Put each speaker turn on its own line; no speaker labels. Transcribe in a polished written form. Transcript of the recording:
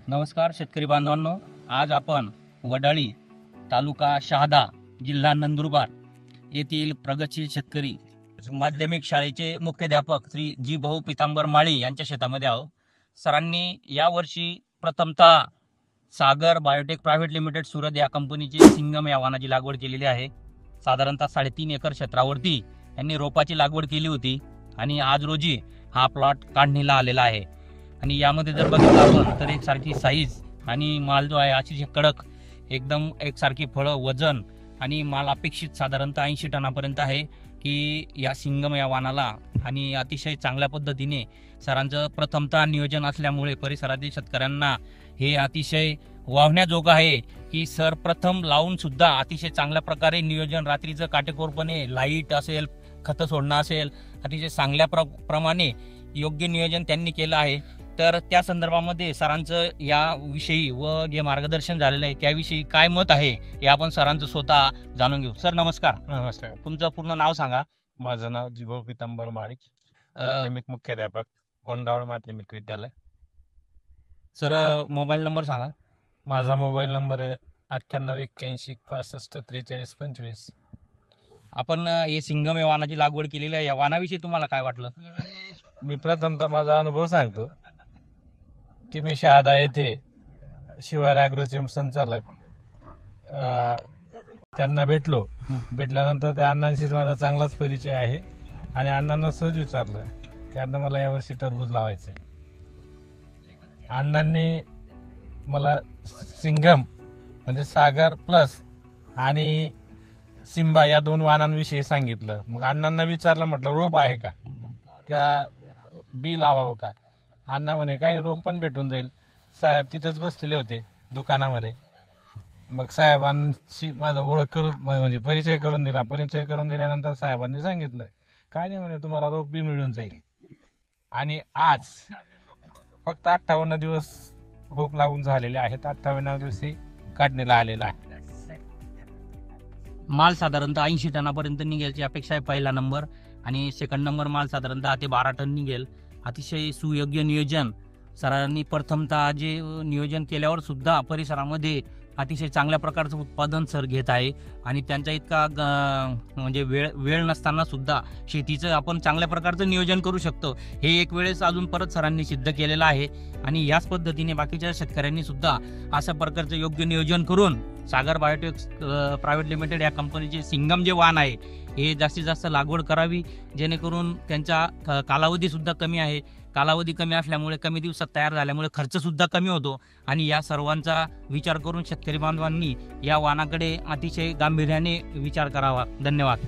नमस्कार शेतकरी बांधवांनो, आज आपण वडाळी तालुका शहादा जिल्हा नंदुरबार येथील प्रगतशील शेतकरी माध्यमिक शाळेचे मुख्याध्यापक श्री जी भाऊ पितांबर माळी यांच्या शेतामध्ये आहोत। सरांनी यावर्षी प्रथमतः सागर बायोटेक प्रायव्हेट लिमिटेड सुरत या कंपनीची सिंगम या वाणाची लागवड केलेली आहे। साधारणतः 3.5 एकर क्षेत्रावरती यांनी रोपाची लागवड केली होती आणि आज रोजी हा प्लॉट काढणीला आलेला आहे। आणि यामध्ये जर बघितलं आपण तर एकसारखी साईज आणि माल जो आहे अतिशय कडक, एकदम एकसारखी फळं, वजन आणि माल अपेक्षित साधारणतः 80 टनापर्यंत आहे की या सिंगम या वाणाला। आणि अतिशय चांगल्या पद्धतीने सरांचं प्रथमतः नियोजन असल्यामुळे परिसरातील शेतकऱ्यांना हे अतिशय वावण्याजोगं आहे की सर प्रथम लावून सुद्धा अतिशय चांगल्या प्रकारे नियोजन, रात्रीचं काटेकोरपणे लाईट असेल, खतं सोडणं असेल, अतिशय चांगल्या प्रमाणे योग्य नियोजन त्यांनी केलं आहे। तर त्या संदर्भामध्ये सरांचं याविषयी व जे मार्गदर्शन झालेलं आहे त्याविषयी काय मत आहे हे आपण सरांचं स्वतः जाणून घेऊ। सर नमस्कार।
नमस्कार।
तुमचं पूर्ण नाव सांगा।
माझं नाव जीभाऊ पितांबर माळी, माध्यमिक मुख्याध्यापक, कोंडावळ माध्यमिक विद्यालय।
सर मोबाईल नंबर सांगा।
माझा मोबाईल नंबर आहे 9881654325।
आपण हे सिंगम या वाणाची लागवड केलेली आहे, या वाणाविषयी तुम्हाला काय वाटलं?
मी प्रथमतः माझा अनुभव सांगतो की मी शहादा येथे शिवार ॲग्रोचे संचालक त्यांना भेटल्यानंतर त्या अण्णांशी माझा चांगलाच परिचय आहे आणि अण्णांना सहज विचारलं की अण्णा मला यावर्षी टरबूज लावायचं आहे। अण्णांनी मला सिंगम म्हणजे सागर प्लस आणि सिम्बा या 2 वाणांविषयी सांगितलं। मग अण्णांना विचारलं, म्हटलं रोप आहे का, त्या बी लावावं का? अण्णा म्हणे काही रोप पण भेटून जाईल। साहेब तिथेच बसलेले होते दुकानामध्ये। मग साहेबांशी माझा ओळख करून म्हणजे परिचय करून दिला। परिचय करून दिल्यानंतर साहेबांनी सांगितलं काय नाही म्हणे, तुम्हाला रोप बी मिळून जाईल। आणि आज फक्त 58 दिवस रोप लागून झालेले आहेत। 58व्या दिवशी काढणीला आलेला आहे।
माल साधारणतः 80 टनापर्यंत निघेलची अपेक्षा आहे पहिला नंबर, आणि सेकंड नंबर माल साधारणतः ते 12 टन निघेल। अतिशय सुयोग्य नियोजन सरांनी प्रथमतः जे नियोजन केल्यावर सुद्धा परिसरामध्ये अतिशय चांगल्या प्रकारचं उत्पादन सर घेत आहे। आणि त्यांचा इतका म्हणजे वेळ नसताना सुद्धा शेतीचं आपण चांगल्या प्रकारचं नियोजन करू शकतो हे एक वेळेस अजून परत सरांनी सिद्ध केलेलं आहे। आणि याच पद्धतीने बाकीच्या शेतकऱ्यांनी सुद्धा अशा प्रकारचं योग्य नियोजन करून सागर बायोटेक प्रायव्हेट लिमिटेड या कंपनीचे सिंगम जे वाण आहे हे जास्तीत जास्त लागवड करावी, जेणेकरून त्यांचा कालावधी सुद्धा कमी आहे। कालावधी कमी असल्यामुळे कमी दिवसात तयार झाल्यामुळे खर्च सुद्धा कमी होतो। आणि या सर्वांचा विचार करून शेतकरी बांधवांनी या वाणाकडे अतिशय गांभीर्याने विचार करावा। धन्यवाद।